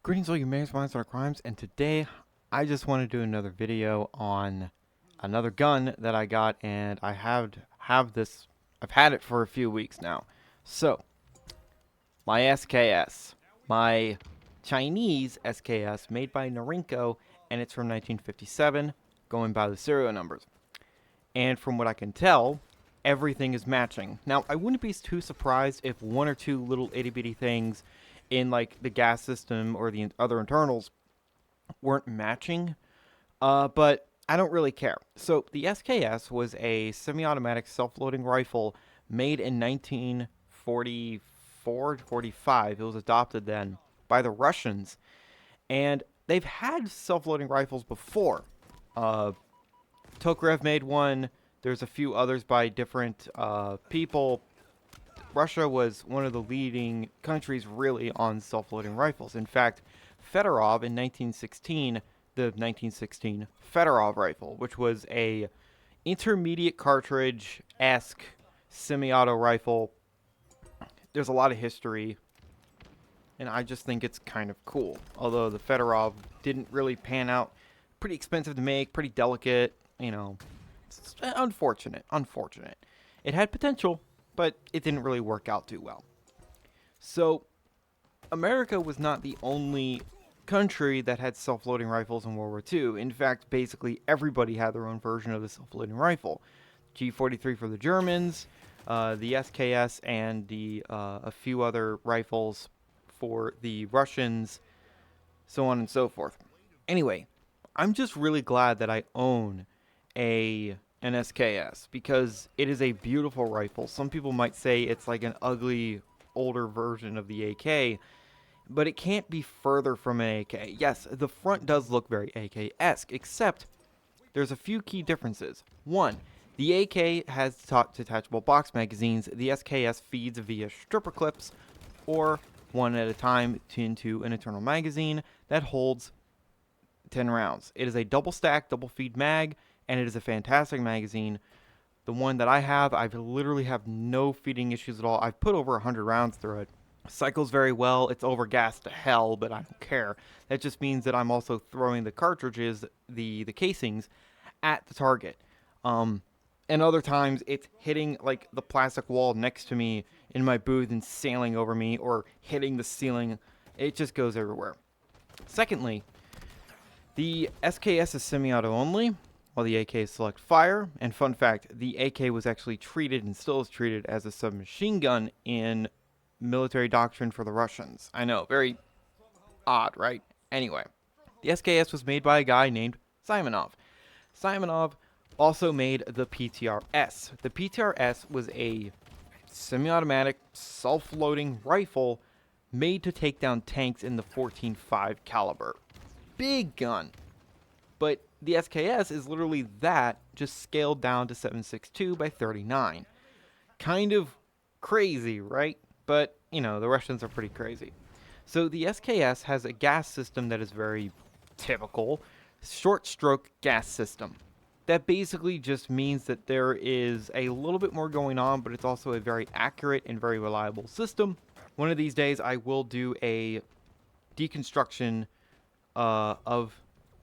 Greetings all you mayors, minds, and crimes, and today I just want to do another video on another gun that I got, and I have this, I've had it for a few weeks now. So, my SKS, my Chinese SKS made by Norinco, and it's from 1957, going by the serial numbers. And from what I can tell, everything is matching. Now, I wouldn't be too surprised if one or two little itty bitty things in like the gas system or the other internals weren't matching, but I don't really care. So the SKS was a semi-automatic self-loading rifle made in 1944 to 45. It was adopted then by the Russians, and they've had self-loading rifles before. Tokarev made one. There's a few others by different people. Russia was one of the leading countries really on self-loading rifles. In fact, Fedorov in 1916, the 1916 Fedorov rifle, which was a intermediate cartridge-esque semi-auto rifle. There's a lot of history, and I just think it's kind of cool. Although the Fedorov didn't really pan out. Pretty expensive to make, pretty delicate, you know. It's unfortunate. It had potential, but it didn't really work out too well. So, America was not the only country that had self-loading rifles in World War II. In fact, basically everybody had their own version of the self-loading rifle. G43 for the Germans, the SKS, and a few other rifles for the Russians, so on and so forth. Anyway, I'm just really glad that I own an SKS because it is a beautiful rifle. Some people might say it's like an ugly older version of the AK, but it can't be further from an AK. Yes, the front does look very AK-esque, except there's a few key differences. One, the AK has detachable box magazines. The SKS feeds via stripper clips or one at a time into an internal magazine that holds 10 rounds. It is a double stack, double feed mag, and it is a fantastic magazine. The one that I have, I literally have no feeding issues at all. I've put over 100 rounds through it. Cycles very well. It's overgassed to hell, but I don't care. That just means that I'm also throwing the cartridges, the casings, at the target. And other times, it's hitting like the plastic wall next to me in my booth and sailing over me, or hitting the ceiling. It just goes everywhere. Secondly, the SKS is semi-auto only, while the AK is select fire. And fun fact, the AK was actually treated and still is treated as a submachine gun in military doctrine for the Russians. I know, very odd, right? Anyway, the SKS was made by a guy named Simonov. Simonov also made the PTRS. The PTRS was a semi-automatic, self-loading rifle made to take down tanks in the 14.5 caliber. Big gun. But the SKS is literally that, just scaled down to 7.62 by 39. Kind of crazy, right? But, you know, the Russians are pretty crazy. So the SKS has a gas system that is very typical. Short stroke gas system. That basically just means that there is a little bit more going on, but it's also a very accurate and very reliable system. One of these days I will do a deconstruction of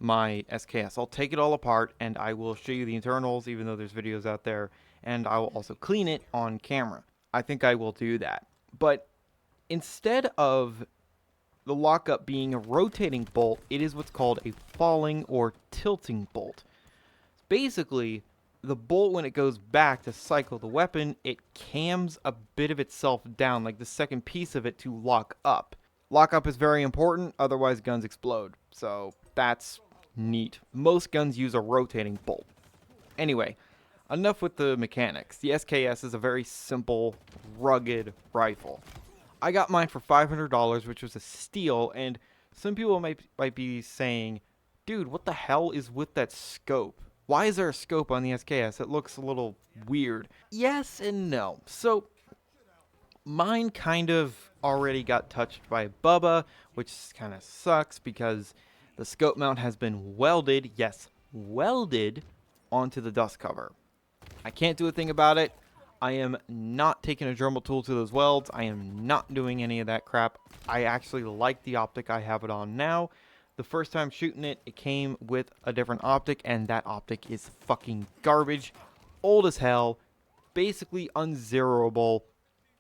my SKS. I'll take it all apart and I will show you the internals, even though there's videos out there, and I will also clean it on camera. I think I will do that. But instead of the lockup being a rotating bolt, it is what's called a falling or tilting bolt. Basically, the bolt, when it goes back to cycle the weapon, it cams a bit of itself down, like the second piece of it, to lock up. Lockup is very important, otherwise guns explode. So that's neat. Most guns use a rotating bolt. Anyway, enough with the mechanics. The SKS is a very simple, rugged rifle. I got mine for $500, which was a steal, and some people might be saying, dude, what the hell is with that scope? Why is there a scope on the SKS? It looks a little weird. Yes and no. So, mine kind of already got touched by Bubba, which kind of sucks because the scope mount has been welded, yes, welded, onto the dust cover. I can't do a thing about it. I am not taking a Dremel tool to those welds. I am not doing any of that crap. I actually like the optic I have it on now. The first time shooting it, it came with a different optic, and that optic is fucking garbage. Old as hell, basically unzeroable,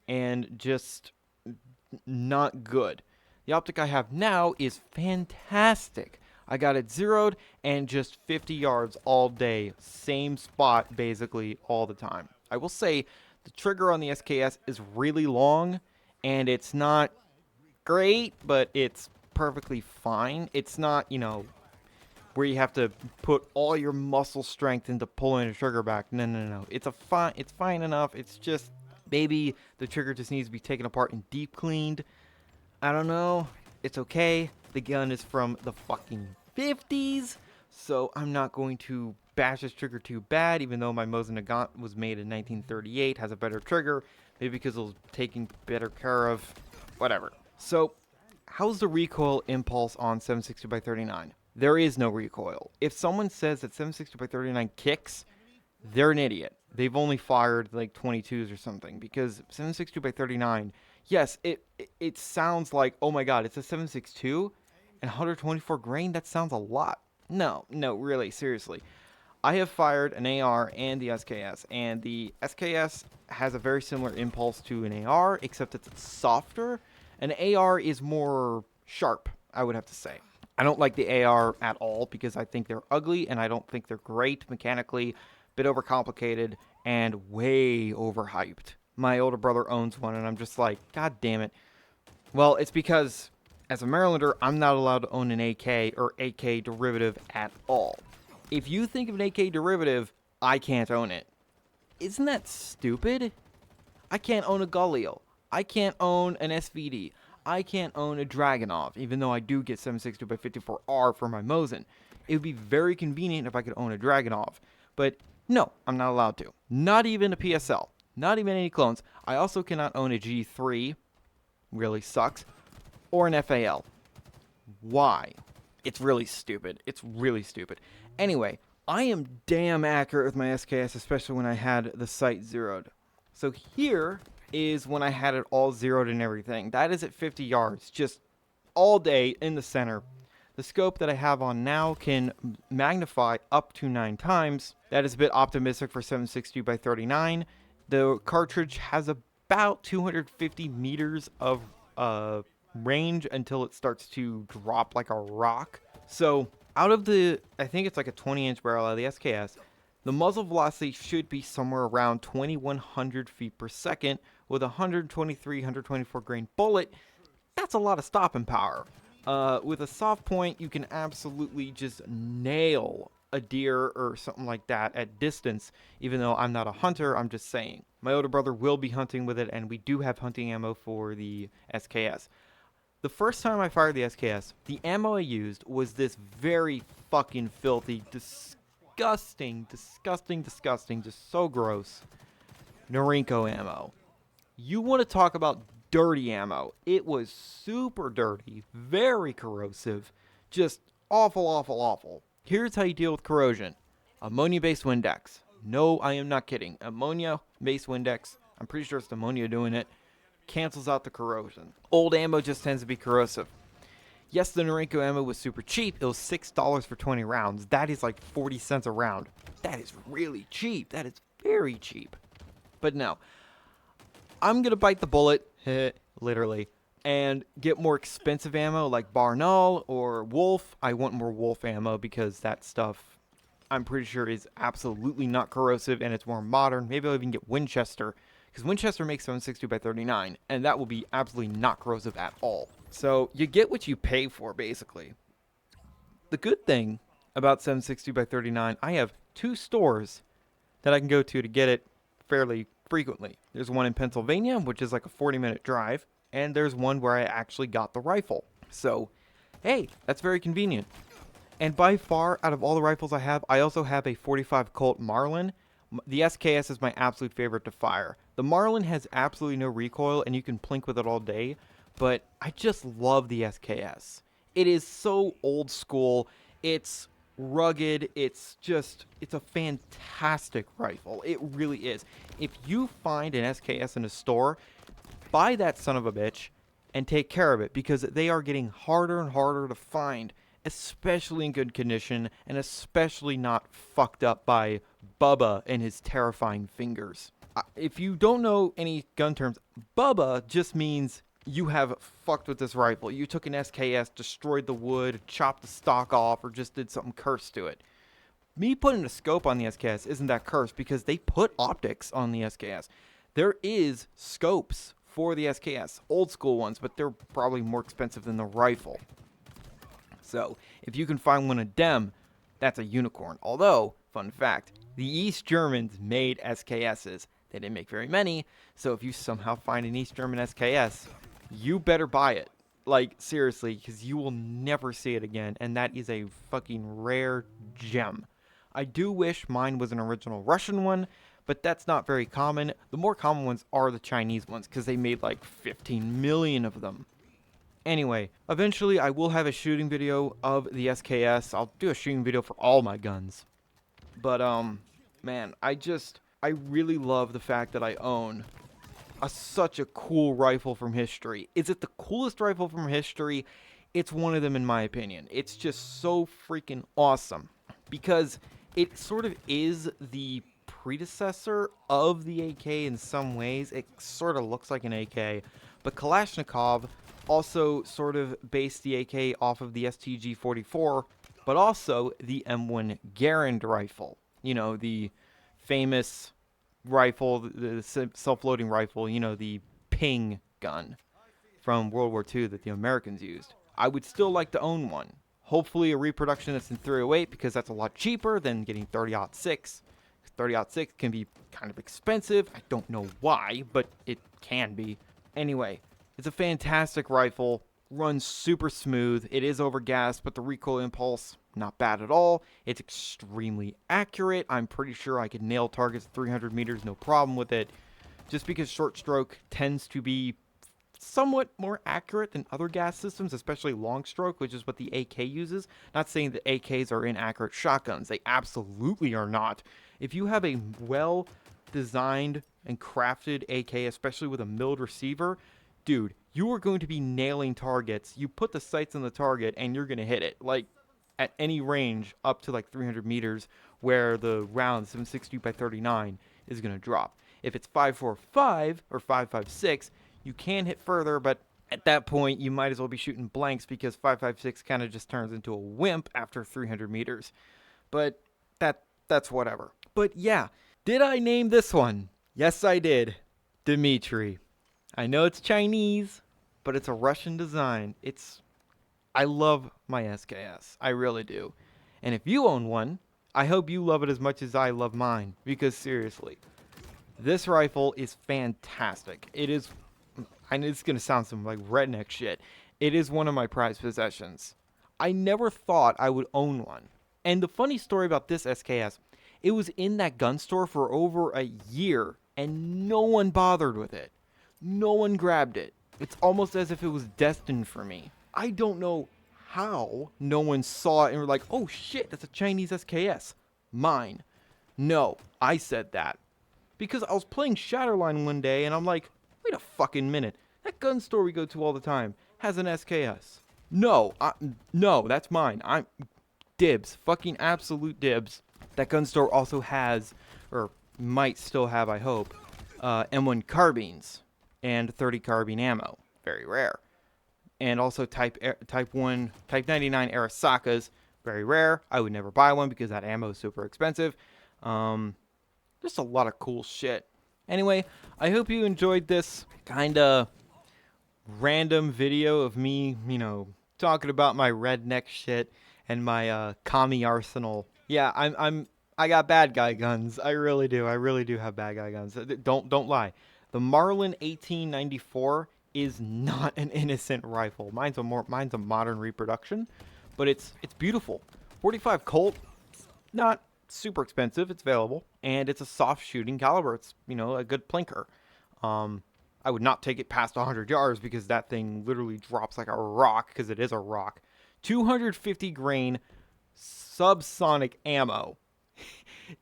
and just not good. The optic I have now is fantastic. I got it zeroed and just 50 yards all day. Same spot basically all the time. I will say the trigger on the SKS is really long and it's not great, but it's perfectly fine. It's not, where you have to put all your muscle strength into pulling the trigger back. No, no, no. It's fine enough. It's just maybe the trigger just needs to be taken apart and deep cleaned. I don't know. It's okay. The gun is from the fucking 50s, so I'm not going to bash this trigger too bad, even though my Mosin Nagant was made in 1938, has a better trigger, maybe because it was taken better care of, whatever. So, how's the recoil impulse on 760x39? There is no recoil. If someone says that 760x39 kicks, they're an idiot. They've only fired like 22s or something, because 762x39, yes, it sounds like, oh my god, it's a 762 and 124 grain. That sounds a lot. No, really, seriously. I have fired an AR and the SKS, and the SKS has a very similar impulse to an AR, except it's softer. An AR is more sharp, I would have to say. I don't like the AR at all because I think they're ugly and I don't think they're great mechanically. Bit overcomplicated and way overhyped. My older brother owns one and I'm just like, god damn it. Well, it's because as a Marylander, I'm not allowed to own an AK or AK derivative at all. If you think of an AK derivative, I can't own it. Isn't that stupid? I can't own a Galil. I can't own an SVD. I can't own a Dragunov, even though I do get 762x54R for my Mosin. It would be very convenient if I could own a Dragunov. But no, I'm not allowed to. Not even a PSL. Not even any clones. I also cannot own a G3. Really sucks. Or an FAL. Why? It's really stupid. It's really stupid. Anyway, I am damn accurate with my SKS, especially when I had the sight zeroed. So here is when I had it all zeroed and everything. That is at 50 yards, just all day in the center. The scope that I have on now can magnify up to 9 times. That is a bit optimistic for 762x39. The cartridge has about 250 meters of range until it starts to drop like a rock. So out of the, I think it's like a 20-inch barrel out of the SKS, the muzzle velocity should be somewhere around 2,100 feet per second with a 123, 124 grain bullet. That's a lot of stopping power. With a soft point, you can absolutely just nail a deer or something like that at distance. Even though I'm not a hunter, I'm just saying. My older brother will be hunting with it, and we do have hunting ammo for the SKS. The first time I fired the SKS, the ammo I used was this very fucking filthy, disgusting, just so gross Norinco ammo. You want to talk about dirty ammo. It was super dirty, very corrosive, just awful. Here's how you deal with corrosion. Ammonia-based Windex. No, I am not kidding. Ammonia-based Windex, I'm pretty sure it's ammonia doing it, cancels out the corrosion. Old ammo just tends to be corrosive. Yes, the Norinco ammo was super cheap. It was $6 for 20 rounds. That is like 40 cents a round. That is really cheap. That is very cheap. But no, I'm going to bite the bullet, literally, and get more expensive ammo like Barnaul or Wolf. I want more Wolf ammo because that stuff, I'm pretty sure, is absolutely not corrosive and it's more modern. Maybe I'll even get Winchester, because Winchester makes 762x39, and that will be absolutely not corrosive at all. So you get what you pay for, basically. The good thing about 762x39, I have 2 stores that I can go to get it fairly frequently. There's one in Pennsylvania, which is like a 40-minute drive, and there's one where I actually got the rifle. So, hey, that's very convenient. And by far, out of all the rifles I have, I also have a 45 Colt Marlin. The SKS is my absolute favorite to fire. The Marlin has absolutely no recoil, and you can plink with it all day, but I just love the SKS. It is so old school. It's rugged. It's a fantastic rifle. It really is. If you find an SKS in a store, buy that son of a bitch and take care of it, because they are getting harder and harder to find, especially in good condition and especially not fucked up by Bubba and his terrifying fingers. If you don't know any gun terms, Bubba just means you have fucked with this rifle. You took an SKS, destroyed the wood, chopped the stock off, or just did something cursed to it. Me putting a scope on the SKS isn't that cursed, because they put optics on the SKS. There is scopes for the SKS, old school ones, but they're probably more expensive than the rifle. So if you can find one of them, that's a unicorn. Although, fun fact, the East Germans made SKSs. They didn't make very many, so if you somehow find an East German SKS, you better buy it. Like, seriously, because you will never see it again, and that is a fucking rare gem. I do wish mine was an original Russian one, but that's not very common. The more common ones are the Chinese ones, because they made like 15 million of them. Anyway, eventually I will have a shooting video of the SKS. I'll do a shooting video for all my guns. But, man, I really love the fact that I own such a cool rifle from history. Is it the coolest rifle from history? It's one of them in my opinion. It's just so freaking awesome, because it sort of is the predecessor of the AK in some ways. It sort of looks like an AK, but Kalashnikov also sort of based the AK off of the STG-44, but also the M1 Garand rifle. You know, the famous rifle, the self-loading rifle, you know, the ping gun from World War II that the Americans used. I would still like to own one. Hopefully a reproduction that's in 308, because that's a lot cheaper than getting 30-06. 30-06 can be kind of expensive. I don't know why, but it can be. Anyway, it's a fantastic rifle. Runs super smooth. It is overgassed, but the recoil impulse, not bad at all. It's extremely accurate. I'm pretty sure I could nail targets at 300 meters, no problem with it. Just because short stroke tends to be somewhat more accurate than other gas systems, especially long stroke, which is what the AK uses. Not saying that AKs are inaccurate shotguns. They absolutely are not. If you have a well designed and crafted AK, especially with a milled receiver, dude, you are going to be nailing targets. You put the sights on the target and you're going to hit it. Like, at any range up to like 300 meters, where the round 7.62 by 39 is going to drop. If it's 5.45 or 5.56, you can hit further, but at that point you might as well be shooting blanks, because 5.56 kind of just turns into a wimp after 300 meters. But that's whatever. But yeah, did I name this one? Yes, I did. Dmitri. I know it's Chinese, but it's a Russian design. I love my SKS. I really do. And if you own one, I hope you love it as much as I love mine. Because seriously, this rifle is fantastic. It is, I know it's going to sound some like redneck shit. It is one of my prized possessions. I never thought I would own one. And the funny story about this SKS, it was in that gun store for over a year, and no one bothered with it. No one grabbed it. It's almost as if it was destined for me. I don't know how no one saw it and were like, oh shit, that's a Chinese SKS. Mine. No, I said that. Because I was playing Shatterline one day and I'm like, wait a fucking minute. That gun store we go to all the time has an SKS. No, that's mine. I'm dibs. Fucking absolute dibs. That gun store also has, or might still have, I hope, M1 carbines and 30 carbine ammo. Very rare. And also Type 99 Arasakas. Very rare. I would never buy one because that ammo is super expensive. Just a lot of cool shit. Anyway, I hope you enjoyed this kind of random video of me, talking about my redneck shit and my commie arsenal. Yeah, I got bad guy guns. I really do. I really do have bad guy guns. Don't lie. The Marlin 1894 is not an innocent rifle. Mine's a modern reproduction, but it's beautiful. 45 Colt, not super expensive. It's available, and it's a soft shooting caliber. It's a good plinker. I would not take it past 100 yards because that thing literally drops like a rock, because it is a rock. 250 grain subsonic ammo.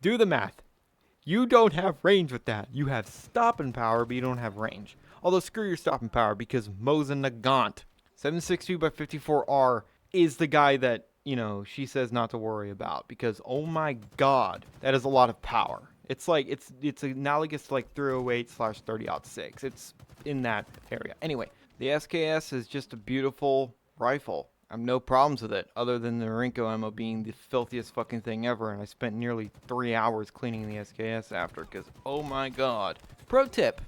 Do the math. You don't have range with that. You have stopping power, but you don't have range. Although, screw your stopping power, because Mosin Nagant 762 by 54R is the guy that, you know, she says not to worry about. Because, oh my god, that is a lot of power. It's like, it's analogous to like 308/30-06. It's in that area. Anyway, the SKS is just a beautiful rifle. I have no problems with it, other than the Norinco ammo being the filthiest fucking thing ever, and I spent nearly 3 hours cleaning the SKS after, because, oh my god. Pro tip,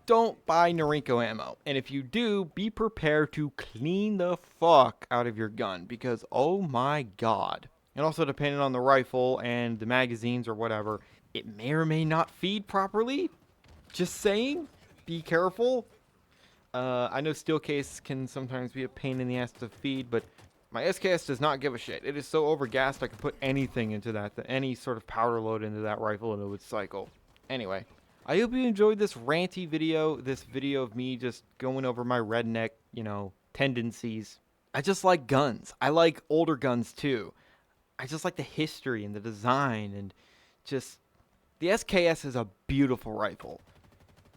don't buy Norinco ammo, and if you do, be prepared to clean the fuck out of your gun, because, oh my god. And also, depending on the rifle and the magazines or whatever, it may or may not feed properly. Just saying, be careful. I know steel case can sometimes be a pain in the ass to feed, but my SKS does not give a shit. It is so overgassed I could put anything into that, any sort of powder load into that rifle and it would cycle. Anyway, I hope you enjoyed this ranty video, this video of me just going over my redneck, you know, tendencies. I just like guns. I like older guns too. I just like the history and the design and just... The SKS is a beautiful rifle.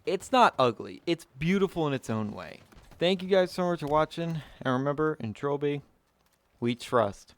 It's not ugly. It's beautiful in its own way. Thank you guys so much for watching. And remember, in Trilby, we trust.